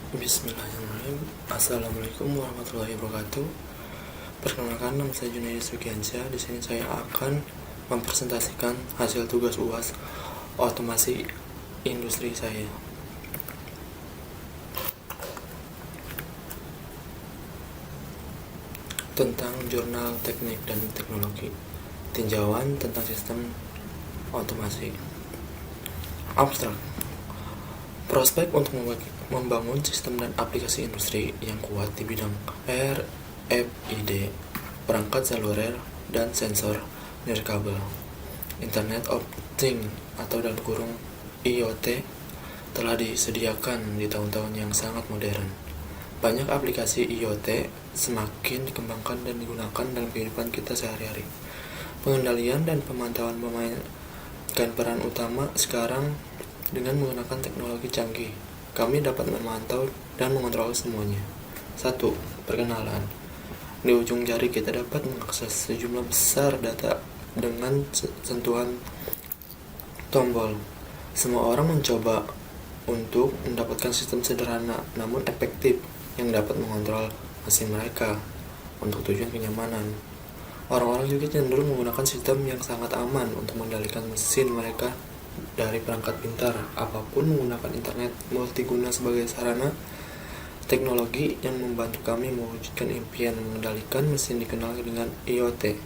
Bismillahirrahmanirrahim. Assalamualaikum warahmatullahi wabarakatuh. Perkenalkan, nama saya Junaidi Sugiansyah. Di sini saya akan mempresentasikan hasil tugas UAS otomasi industri saya. Tentang jurnal teknik dan teknologi. Tinjauan tentang sistem otomasi. Abstrak. Prospek untuk membangun sistem dan aplikasi industri yang kuat di bidang RFID, perangkat seluler, dan sensor nirkabel, Internet of Things atau dalam kurung IoT, telah disediakan di tahun-tahun yang sangat modern. Banyak aplikasi IoT semakin dikembangkan dan digunakan dalam kehidupan kita sehari-hari. Pengendalian dan pemantauan memainkan peran utama sekarang. Dengan menggunakan teknologi canggih, kami dapat memantau dan mengontrol semuanya. 1. Perkenalan. Di ujung jari kita dapat mengakses sejumlah besar data dengan sentuhan tombol. Semua orang mencoba untuk mendapatkan sistem sederhana namun efektif yang dapat mengontrol mesin mereka untuk tujuan kenyamanan. Orang-orang juga cenderung menggunakan sistem yang sangat aman untuk mengendalikan mesin mereka dari perangkat pintar, apapun menggunakan internet multiguna sebagai sarana teknologi yang membantu kami mewujudkan impian mengendalikan mesin dikenal dengan IoT.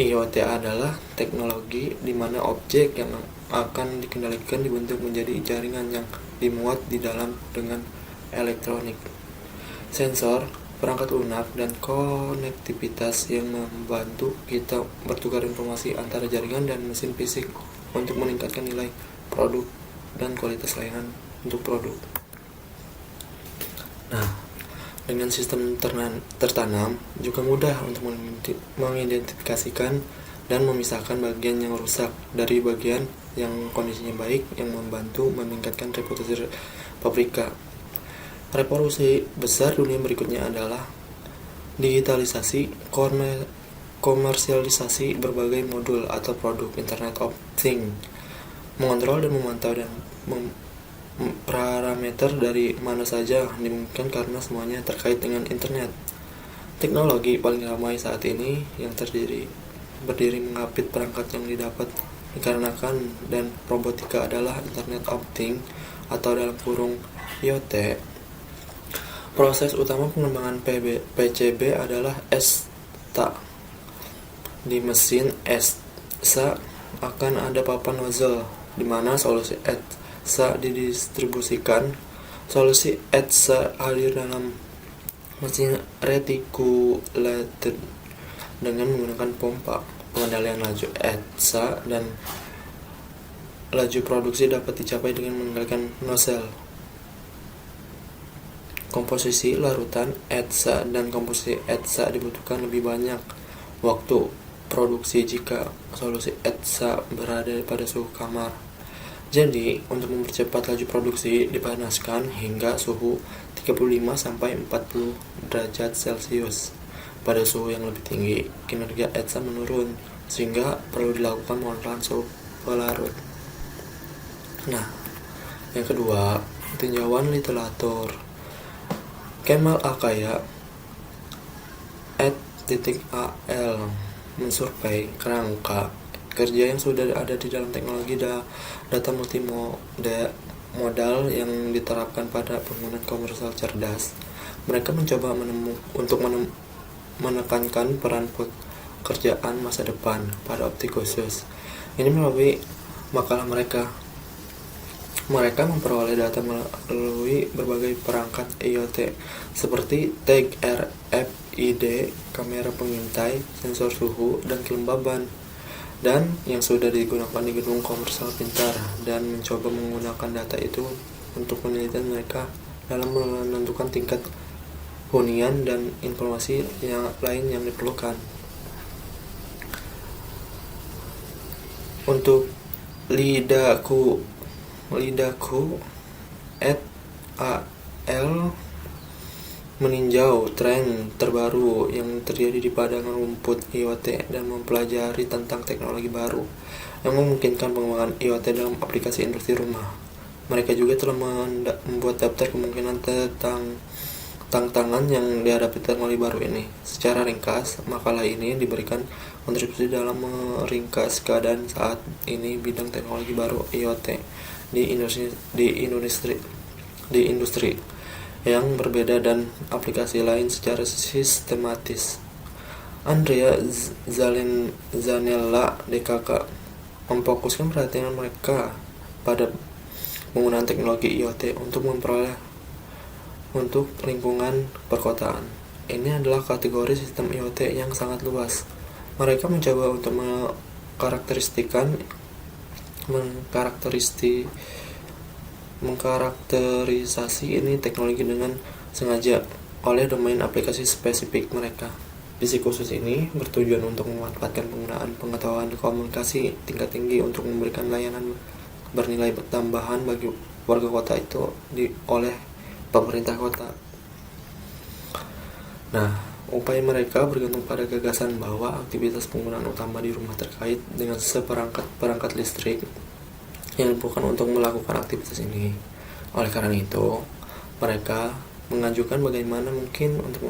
IoT adalah teknologi di mana objek yang akan dikendalikan dibentuk menjadi jaringan yang dimuat di dalam dengan elektronik, sensor, perangkat lunak, dan konektivitas yang membantu kita bertukar informasi antara jaringan dan mesin fisik untuk meningkatkan nilai produk dan kualitas layanan untuk produk. Nah, dengan sistem tertanam juga mudah untuk mengidentifikasikan dan memisahkan bagian yang rusak dari bagian yang kondisinya baik, yang membantu meningkatkan reputasi pabrika. Revolusi besar dunia berikutnya adalah digitalisasi, komersialisasi berbagai modul atau produk Internet of Things, mengontrol dan memantau dan parameter dari mana saja dimungkinkan karena semuanya terkait dengan internet. Teknologi paling ramai saat ini yang berdiri mengapit perangkat yang didapat dikarenakan dan robotika adalah Internet of Things atau dalam kurung IoT. Proses utama pengembangan PCB adalah ESTA. Di mesin ESTA akan ada papan nozzle di mana solusi ESTA didistribusikan. Solusi ESTA hadir dalam mesin reticulated dengan menggunakan pompa. Pengendalian laju ESTA dan laju produksi dapat dicapai dengan mengendalikan nozzle. Komposisi larutan ESTA dan komposisi ESTA dibutuhkan lebih banyak waktu produksi jika solusi ESTA berada pada suhu kamar. Jadi, untuk mempercepat laju produksi dipanaskan hingga suhu 35-40 derajat Celcius. Pada suhu yang lebih tinggi, kinerja ESTA menurun sehingga perlu dilakukan pengolahan suhu pelarut. Nah, yang kedua, tinjauan literatur. Kemal Akaya @al mensurvei kerangka kerja yang sudah ada di dalam teknologi data multimodal yang diterapkan pada penggunaan komersial cerdas. Mereka mencoba menekankan peran pekerjaan masa depan pada optik khusus. Ini melalui makalah mereka. Mereka memperoleh data melalui berbagai perangkat IoT seperti tag RFID, kamera pengintai, sensor suhu, dan kelembaban, dan yang sudah digunakan di gedung komersial pintar, dan mencoba menggunakan data itu untuk penelitian mereka dalam menentukan tingkat hunian dan informasi yang lain yang diperlukan. Untuk Lidaku @al meninjau tren terbaru yang terjadi di padang rumput IoT dan mempelajari tentang teknologi baru yang memungkinkan pengembangan IoT dalam aplikasi industri rumah. Mereka juga telah membuat daftar kemungkinan tentang tantangan yang dihadapi teknologi baru ini. Secara ringkas, makalah ini diberikan kontribusi dalam meringkas keadaan saat ini bidang teknologi baru IoT di industri yang berbeda dan aplikasi lain secara sistematis. Andrea Zanella, DKK, memfokuskan perhatian mereka pada penggunaan teknologi IoT untuk lingkungan perkotaan. Ini adalah kategori sistem IoT yang sangat luas. Mereka mencoba untuk mengkarakterisasi ini teknologi dengan sengaja oleh domain aplikasi spesifik mereka. Visi khusus ini bertujuan untuk memanfaatkan penggunaan pengetahuan komunikasi tingkat tinggi untuk memberikan layanan bernilai tambahan bagi warga kota itu oleh pemerintah kota. Nah, upaya mereka bergantung pada gagasan bahwa aktivitas penggunaan utama di rumah terkait dengan seperangkat listrik yang diperlukan untuk melakukan aktivitas ini. Oleh karena itu, mereka mengajukan bagaimana mungkin untuk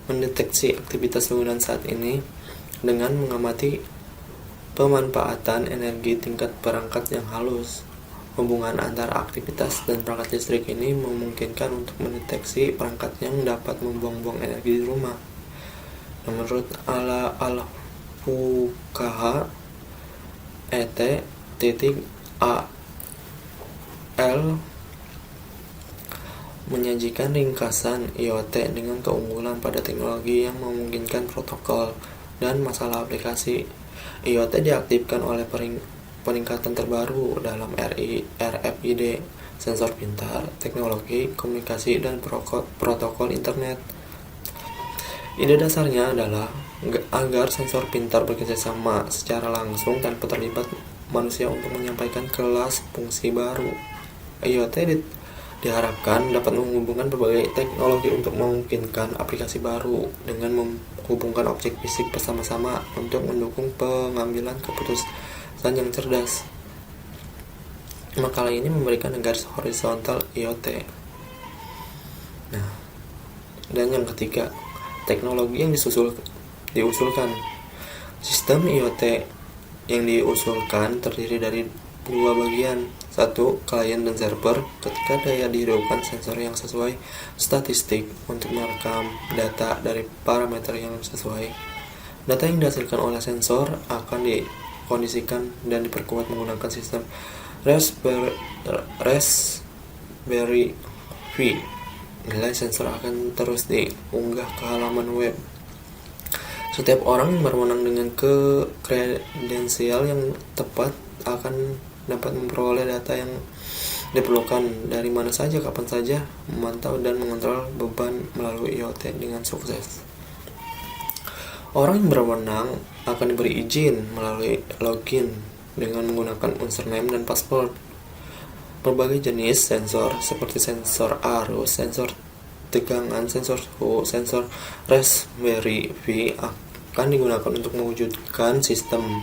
mendeteksi aktivitas penggunaan saat ini dengan mengamati pemanfaatan energi tingkat perangkat yang halus. Hubungan antara aktivitas dan perangkat listrik ini memungkinkan untuk mendeteksi perangkat yang dapat membuang-buang energi di rumah. Menurut Al-Fuqaha ET.AL menyajikan ringkasan IoT dengan keunggulan pada teknologi yang memungkinkan protokol dan masalah aplikasi. IoT diaktifkan oleh peningkatan terbaru dalam RFID, sensor pintar, teknologi komunikasi, dan protokol internet. Ide dasarnya adalah agar sensor pintar bekerjasama secara langsung tanpa terlibat manusia untuk menyampaikan kelas fungsi baru. IoT diharapkan dapat menghubungkan berbagai teknologi untuk memungkinkan aplikasi baru dengan menghubungkan objek fisik bersama-sama untuk mendukung pengambilan keputusan yang cerdas. Makalah ini memberikan garis horizontal IoT. Nah, dan yang ketiga, teknologi yang diusulkan. Sistem IoT yang diusulkan terdiri dari dua bagian. Satu, klien dan server. Ketika daya dihidupkan sensor yang sesuai statistik untuk merekam data dari parameter yang sesuai. Data yang dihasilkan oleh sensor akan dikondisikan dan diperkuat menggunakan sistem Raspberry Pi. Nilai sensor akan terus diunggah ke halaman web. Setiap orang yang berwenang dengan kredensial yang tepat akan dapat memperoleh data yang diperlukan dari mana saja, kapan saja, memantau dan mengontrol beban melalui IoT dengan sukses. Orang yang berwenang akan diberi izin melalui login dengan menggunakan username dan password. Berbagai jenis sensor seperti sensor arus, sensor tegangan, sensor suhu, sensor Raspberry Pi akan digunakan untuk mewujudkan sistem.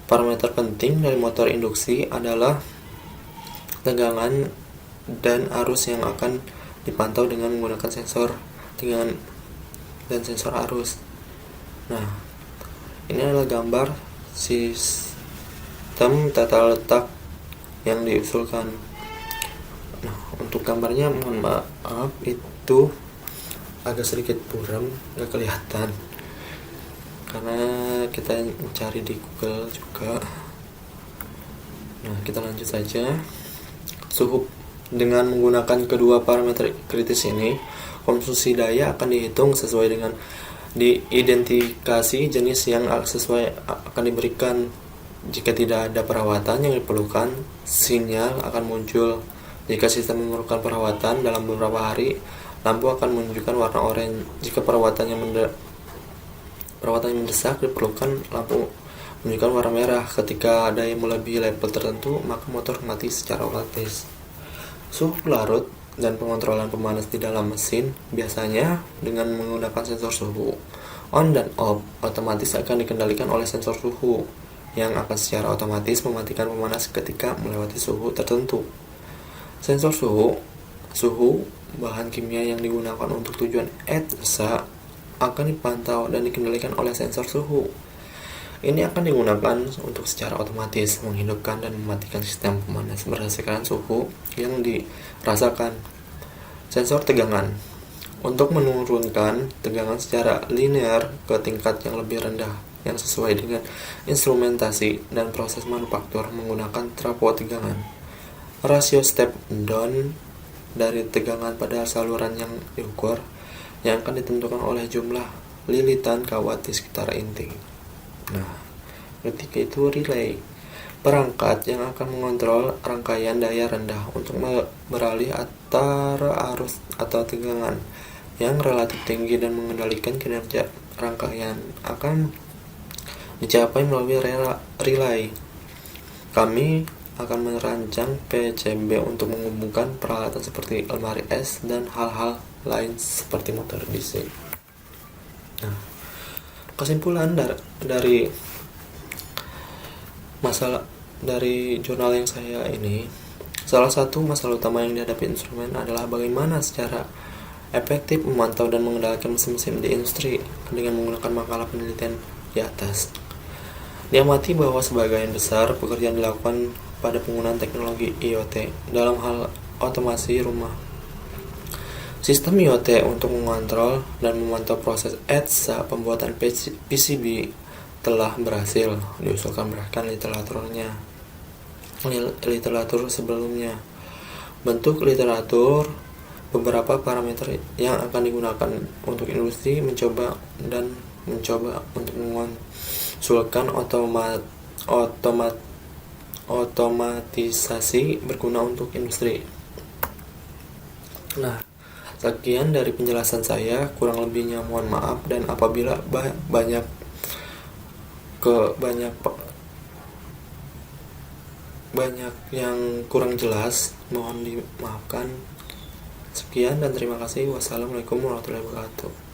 Parameter penting dari motor induksi adalah tegangan dan arus yang akan dipantau dengan menggunakan sensor tegangan dan sensor arus. Nah, ini adalah gambar sistem tata letak yang diusulkan. Nah, untuk gambarnya mohon maaf itu agak sedikit buram, gak kelihatan karena kita mencari di Google juga. Nah, kita lanjut saja. Suhu. Dengan menggunakan kedua parameter kritis ini, konsumsi daya akan dihitung sesuai dengan diidentifikasi jenis yang sesuai akan diberikan. Jika tidak ada perawatan yang diperlukan, sinyal akan muncul. Jika sistem memerlukan perawatan dalam beberapa hari, lampu akan menunjukkan warna oranye. Jika perawatan yang mendesak diperlukan, lampu menunjukkan warna merah. Ketika daya melebihi level tertentu, maka motor mati secara otomatis. Suhu larut dan pengontrolan pemanas di dalam mesin biasanya dengan menggunakan sensor suhu. On dan off otomatis akan dikendalikan oleh sensor suhu yang akan secara otomatis mematikan pemanas ketika melewati suhu tertentu. Sensor suhu bahan kimia yang digunakan untuk tujuan ETSA akan dipantau dan dikendalikan oleh sensor suhu. Ini akan digunakan untuk secara otomatis menghidupkan dan mematikan sistem pemanas berdasarkan suhu yang dirasakan. Sensor tegangan untuk menurunkan tegangan secara linear ke tingkat yang lebih rendah yang sesuai dengan instrumentasi dan proses manufaktur menggunakan trafo tegangan. Rasio step down dari tegangan pada saluran yang diukur yang akan ditentukan oleh jumlah lilitan kawat di sekitar inti. Nah, ketiga itu relay, perangkat yang akan mengontrol rangkaian daya rendah untuk beralih antara arus atau tegangan yang relatif tinggi dan mengendalikan kinerja rangkaian akan dicapai melalui relay. Kami akan merancang PCB untuk menghubungkan peralatan seperti lemari es dan hal-hal lain seperti motor DC. Nah, kesimpulan dari jurnal yang saya ini, salah satu masalah utama yang dihadapi instrumen adalah bagaimana secara efektif memantau dan mengendalikan mesin-mesin di industri dengan menggunakan makalah penelitian di atas. Diamati bahwa sebagian besar pekerjaan dilakukan pada penggunaan teknologi IoT dalam hal otomasi rumah. Sistem IoT untuk mengontrol dan memantau proses ETSA pembuatan PCB telah berhasil diusulkan berdasarkan literatur sebelumnya. Bentuk literatur, beberapa parameter yang akan digunakan untuk industri mencoba untuk mengusulkan otomatisasi berguna untuk industri. Nah, sekian dari penjelasan saya, kurang lebihnya mohon maaf, dan apabila banyak yang kurang jelas mohon dimaafkan. Sekian dan terima kasih. Wassalamualaikum warahmatullahi wabarakatuh.